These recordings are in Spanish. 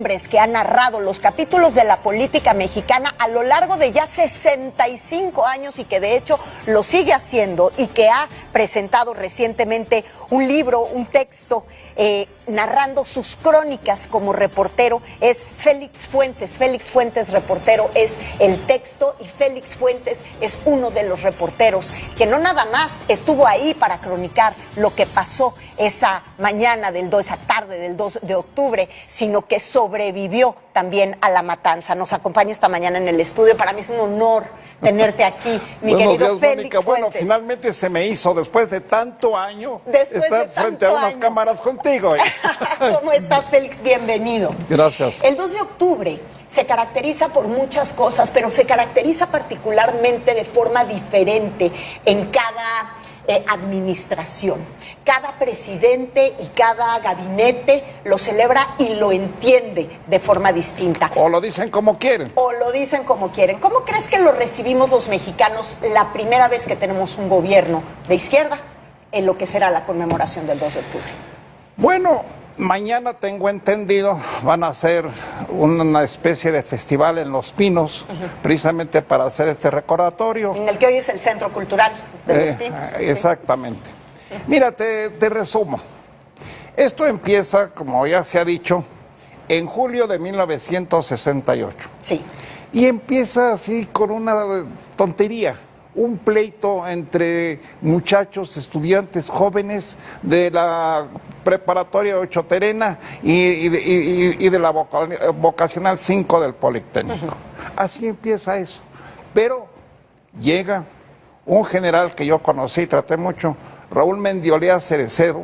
Hombres que ha narrado los capítulos de la política mexicana a lo largo de ya 65 años y que de hecho lo sigue haciendo y que ha presentado recientemente un libro, un texto narrando sus crónicas como reportero, es Félix Fuentes. Félix Fuentes, reportero, es el texto, y Félix Fuentes es uno de los reporteros que no nada más estuvo ahí para cronicar lo que pasó esa mañana esa tarde del 2 de octubre, sino que sobrevivió también a la matanza. Nos acompaña esta mañana en el estudio. Para mí es un honor tenerte aquí, mi querido Félix Fuentes. Bueno, finalmente se me hizo, después de tanto año, estar frente a unas cámaras contigo. ¿Cómo estás, Félix? Bienvenido. Gracias. El 2 de octubre se caracteriza por muchas cosas, pero se caracteriza particularmente de forma diferente en cada administración. Cada presidente y cada gabinete lo celebra y lo entiende de forma distinta. O lo dicen como quieren. O lo dicen como quieren. ¿Cómo crees que lo recibimos los mexicanos la primera vez que tenemos un gobierno de izquierda en lo que será la conmemoración del 2 de octubre? Bueno, mañana tengo entendido, van a hacer una especie de festival en Los Pinos, precisamente para hacer este recordatorio. En el que hoy es el Centro Cultural de Los Pinos. Exactamente. Mira, te resumo. Esto empieza, como ya se ha dicho, en julio de 1968. Sí. Y empieza así con una tontería. Un pleito entre muchachos, estudiantes jóvenes de la preparatoria Ocho Terena y de la vocacional 5 del Politécnico. Así empieza eso. Pero llega un general que yo conocí, traté mucho, Raúl Mendiolea Cerecero,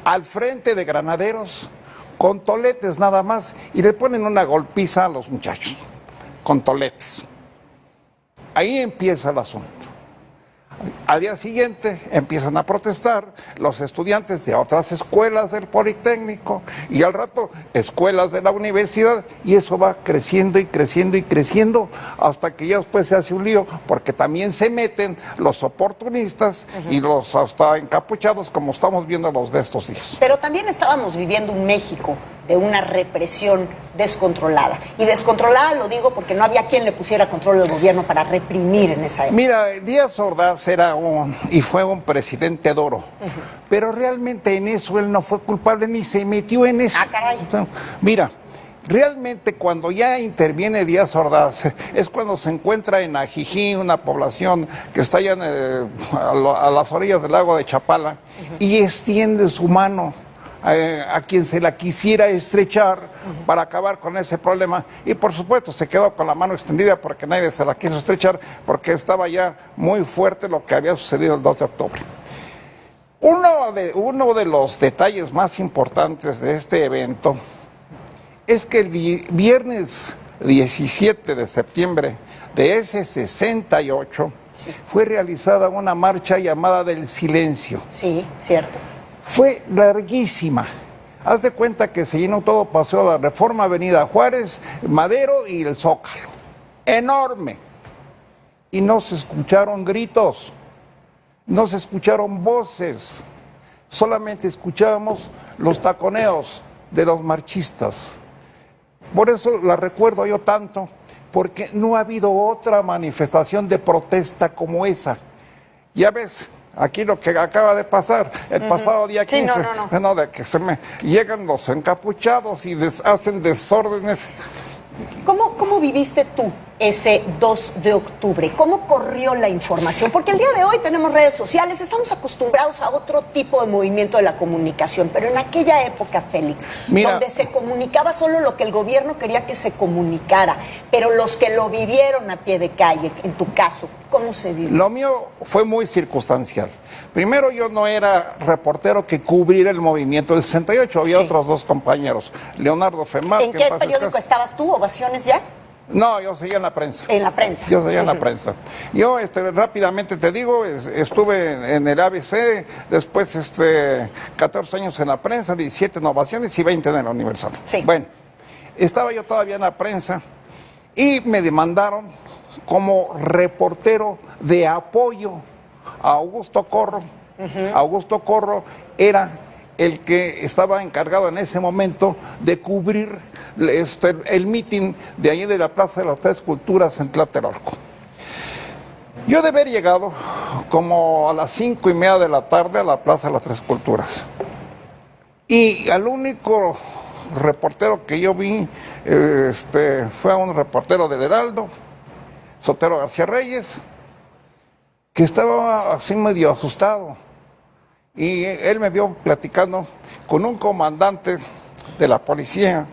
al frente de granaderos, con toletes nada más, y le ponen una golpiza a los muchachos, con toletes. Ahí empieza el asunto. Al día siguiente empiezan a protestar los estudiantes de otras escuelas del Politécnico y al rato escuelas de la universidad, y eso va creciendo y creciendo y creciendo hasta que ya después se hace un lío, porque también se meten los oportunistas y los hasta encapuchados, como estamos viendo los de estos días. Pero también estábamos viviendo un México de una represión descontrolada. Y descontrolada lo digo porque no había quien le pusiera control al gobierno para reprimir en esa época. Mira, Díaz Ordaz era fue un presidente duro, pero realmente en eso él no fue culpable ni se metió en eso. Ah, caray. Mira, realmente cuando ya interviene Díaz Ordaz es cuando se encuentra en Ajijí, una población que está allá a las orillas del lago de Chapala, y extiende su mano a quien se la quisiera estrechar para acabar con ese problema, y por supuesto se quedó con la mano extendida porque nadie se la quiso estrechar, porque estaba ya muy fuerte lo que había sucedido el 2 de octubre. Uno de los detalles más importantes de este evento es que el viernes 17 de septiembre de ese 68 fue realizada una marcha llamada del silencio. Sí, cierto. Fue larguísima. Haz de cuenta que se llenó todo Paseo de la Reforma, Avenida Juárez, Madero y el Zócalo. Enorme. Y no se escucharon gritos, no se escucharon voces, solamente escuchábamos los taconeos de los marchistas. Por eso la recuerdo yo tanto, porque no ha habido otra manifestación de protesta como esa. Ya ves, aquí lo que acaba de pasar, el pasado día 15, Sí, no. De que llegan los encapuchados y hacen desórdenes. ¿Cómo viviste tú ese 2 de octubre? ¿Cómo corrió la información? Porque el día de hoy tenemos redes sociales, estamos acostumbrados a otro tipo de movimiento de la comunicación, pero en aquella época, Félix, donde se comunicaba solo lo que el gobierno quería que se comunicara, pero los que lo vivieron a pie de calle, en tu caso, ¿cómo se vivió? Lo mío fue muy circunstancial. Primero, yo no era reportero que cubriera el movimiento del 68, había otros dos compañeros, Leonardo Femar. ¿En qué periódico estabas tú? ¿Ovaciones ya? No, yo seguía en la prensa. En la prensa. Yo seguía en la prensa. Yo, rápidamente te digo, estuve en el ABC, después 14 años en la prensa, 17 en Ovaciones y 20 en la Universal. Sí. Bueno, estaba yo todavía en la prensa y me demandaron como reportero de apoyo a Augusto Corro. Augusto Corro era el que estaba encargado en ese momento de cubrir el mitin de allí de la Plaza de las Tres Culturas en Tlatelolco. Yo de haber llegado como a las 5:30 de la tarde a la Plaza de las Tres Culturas. Y al único reportero que yo vi fue a un reportero del Heraldo, Sotero García Reyes, que estaba así medio asustado. Y él me vio platicando con un comandante de la policía.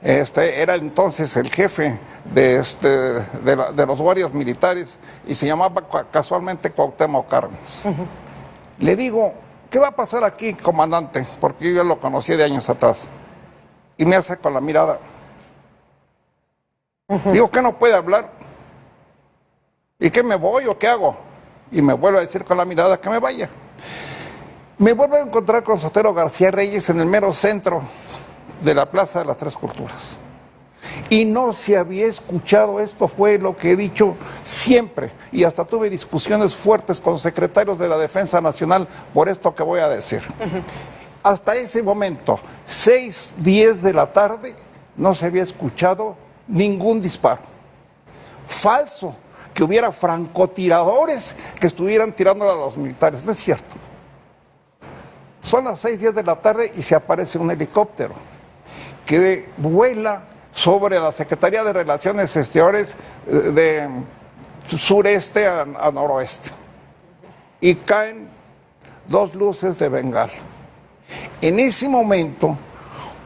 Era entonces el jefe de los guardias militares y se llamaba casualmente Cuauhtémoc Cárdenas. Le digo, ¿qué va a pasar aquí, comandante? Porque yo ya lo conocí de años atrás. Y me hace con la mirada. Digo, ¿qué no puede hablar? ¿Y qué, me voy o qué hago? Y me vuelve a decir con la mirada que me vaya. Me vuelvo a encontrar con Sotero García Reyes en el mero centro de la Plaza de las Tres Culturas. Y no se había escuchado esto, fue lo que he dicho siempre. Y hasta tuve discusiones fuertes con secretarios de la Defensa Nacional por esto que voy a decir. Hasta ese momento, 6:10 de la tarde, no se había escuchado ningún disparo. Falso que hubiera francotiradores que estuvieran tirándole a los militares, no es cierto. Son las 6:10 de la tarde y se aparece un helicóptero que vuela sobre la Secretaría de Relaciones Exteriores de sureste a noroeste. Y caen 2 luces de bengala. En ese momento,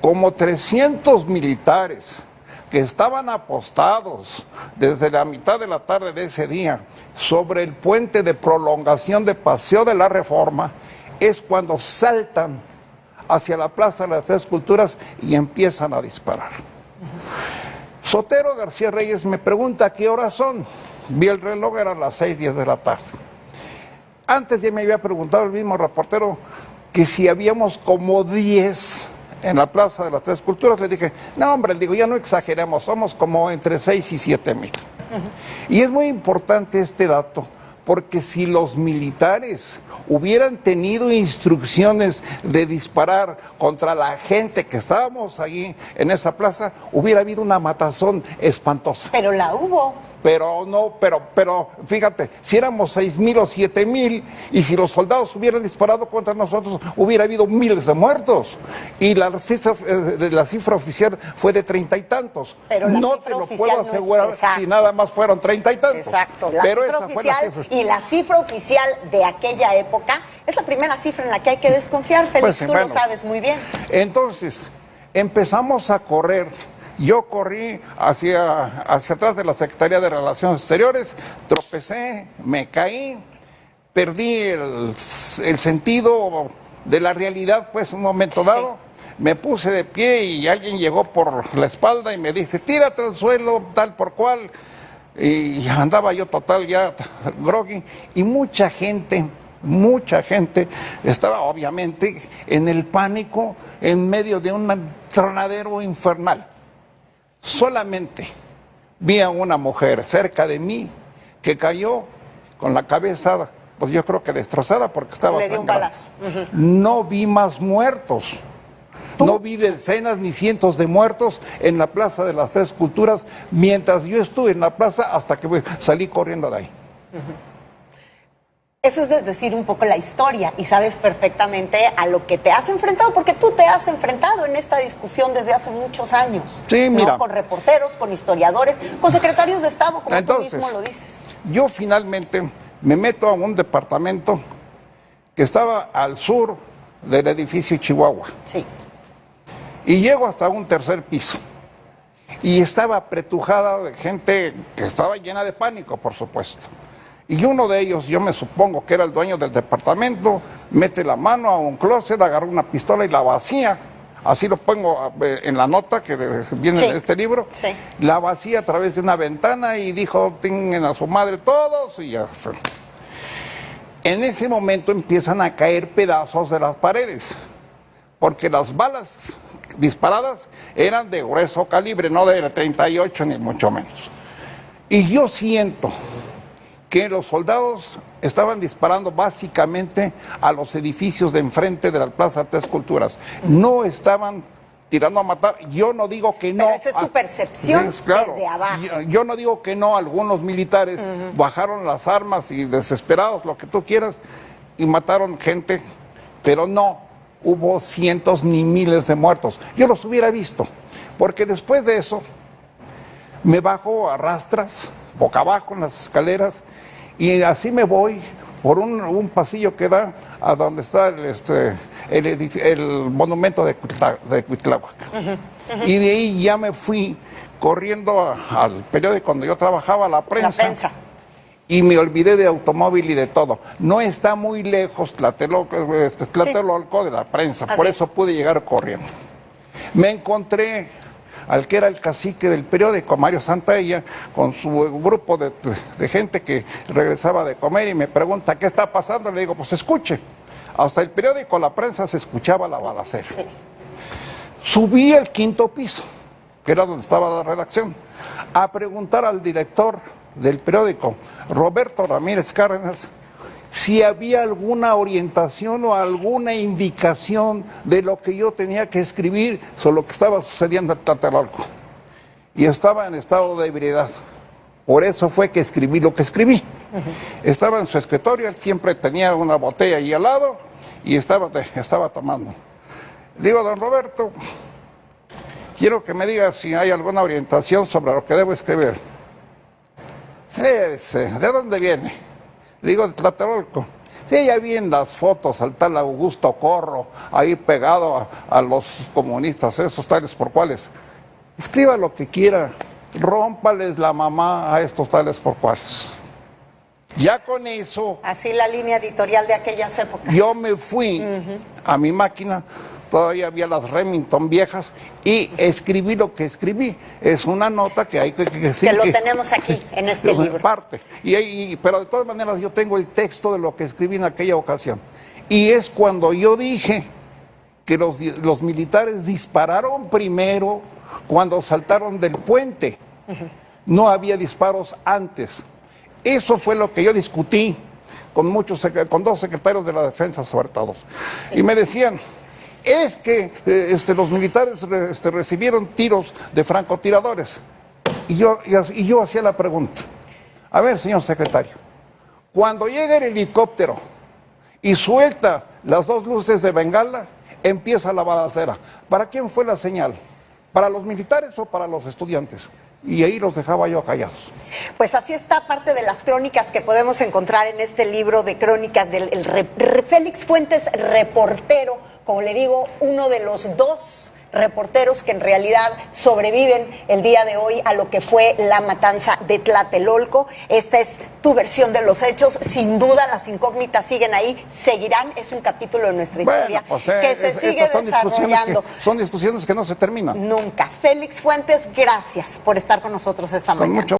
como 300 militares que estaban apostados desde la mitad de la tarde de ese día sobre el puente de prolongación de Paseo de la Reforma, es cuando saltan hacia la Plaza de las Tres Culturas y empiezan a disparar. Sotero García Reyes me pregunta qué horas son. Vi el reloj, eran las 6:10 de la tarde. Antes ya me había preguntado el mismo reportero que si habíamos como 10 en la Plaza de las Tres Culturas. Le dije, no hombre, le digo, ya no exageremos, somos como entre 6 y 7 mil. Y es muy importante este dato, porque si los militares hubieran tenido instrucciones de disparar contra la gente que estábamos ahí en esa plaza, hubiera habido una matazón espantosa. Pero la hubo. Pero no, pero fíjate, si éramos 6,000 o 7,000 y si los soldados hubieran disparado contra nosotros, hubiera habido miles de muertos. Y la cifra oficial fue de 30 y tantos. Pero no te lo puedo asegurar si nada más fueron 30 y tantos. Exacto. Pero cifra esa oficial, fue la cifra. y la cifra oficial de aquella época es la primera cifra en la que hay que desconfiar, Félix, Pues, tú bueno, lo sabes muy bien. Entonces, empezamos a correr. Yo corrí hacia atrás de la Secretaría de Relaciones Exteriores, tropecé, me caí, perdí el sentido de la realidad, pues, un momento dado. Me puse de pie y alguien llegó por la espalda y me dice, tírate al suelo, tal por cual. Y andaba yo total ya groggy. Y mucha gente estaba obviamente en el pánico en medio de un tronadero infernal. Solamente vi a una mujer cerca de mí que cayó con la cabeza, pues yo creo que destrozada porque estaba Le dio un sangrando. balazo. No vi más muertos. No vi decenas ni cientos de muertos en la Plaza de las Tres Culturas mientras yo estuve en la plaza hasta que salí corriendo de ahí. Eso es decir un poco la historia y sabes perfectamente a lo que te has enfrentado, porque tú te has enfrentado en esta discusión desde hace muchos años. Sí, mira. ¿No? Con reporteros, con historiadores, con secretarios de Estado, como Entonces, tú mismo lo dices. Yo finalmente me meto a un departamento que estaba al sur del edificio Chihuahua. Sí. Y llego hasta un 3er piso. Y estaba apretujada de gente que estaba llena de pánico, por supuesto. Y uno de ellos, yo me supongo que era el dueño del departamento, mete la mano a un closet, agarra una pistola y la vacía. Así lo pongo en la nota que viene en este libro. Sí. La vacía a través de una ventana y dijo, tengan a su madre todos y ya fue. En ese momento empiezan a caer pedazos de las paredes, porque las balas disparadas eran de grueso calibre, no de 38 ni mucho menos. Y yo siento que los soldados estaban disparando básicamente a los edificios de enfrente de la Plaza de Tres Culturas. No estaban tirando a matar. Yo no digo que no. Pero esa es tu percepción claro, desde abajo. Yo no digo que no. Algunos militares bajaron las armas y desesperados, lo que tú quieras, y mataron gente, pero no hubo cientos ni miles de muertos. Yo los hubiera visto, porque después de eso me bajo a rastras, boca abajo en las escaleras, y así me voy por un pasillo que da a donde está el monumento de Cuitláhuac. Y de ahí ya me fui corriendo al periódico donde yo trabajaba, La Prensa. Y me olvidé de automóvil y de todo. No está muy lejos Tlatelolco de La Prensa, por eso pude llegar corriendo. Me encontré al que era el cacique del periódico, Mario Santaella, con su grupo de gente que regresaba de comer y me pregunta, ¿qué está pasando? Le digo, pues escuche. Hasta el periódico La Prensa se escuchaba la balacera. Subí al 5º piso, que era donde estaba la redacción, a preguntar al director del periódico, Roberto Ramírez Cárdenas, si había alguna orientación o alguna indicación de lo que yo tenía que escribir sobre lo que estaba sucediendo en Tlatelolco. Y estaba en estado de ebriedad. Por eso fue que escribí lo que escribí. Estaba en su escritorio, él siempre tenía una botella ahí al lado y estaba tomando. Le digo, don Roberto, quiero que me diga si hay alguna orientación sobre lo que debo escribir. ¿De dónde viene? Le digo, de Tlatelolco. Sí, ya vi en las fotos al tal Augusto Corro, ahí pegado a los comunistas, esos tales por cuales. Escriba lo que quiera, rómpales la mamá a estos tales por cuales. Ya con eso... Así la línea editorial de aquellas épocas. Yo me fui a mi máquina, todavía había las Remington viejas, y escribí lo que escribí. Es una nota que hay que decir. Que lo tenemos aquí, en este libro. Parte. Pero de todas maneras yo tengo el texto de lo que escribí en aquella ocasión. Y es cuando yo dije que los militares dispararon primero cuando saltaron del puente. No había disparos antes. Eso fue lo que yo discutí con dos secretarios de la defensa, sobre todo. Y me decían, es que los militares recibieron tiros de francotiradores. Y yo hacía la pregunta, a ver, señor secretario, cuando llega el helicóptero y suelta las dos luces de bengala, empieza la balacera. ¿Para quién fue la señal? ¿Para los militares o para los estudiantes? Y ahí los dejaba yo callados. Pues así está parte de las crónicas que podemos encontrar en este libro de crónicas del Félix Fuentes, reportero, como le digo, uno de los dos reporteros que en realidad sobreviven el día de hoy a lo que fue la matanza de Tlatelolco. Esta es tu versión de los hechos. Sin duda las incógnitas siguen ahí, seguirán. Es un capítulo de nuestra historia que se sigue desarrollando. Son discusiones que no se terminan. Nunca. Félix Fuentes, gracias por estar con nosotros esta mañana.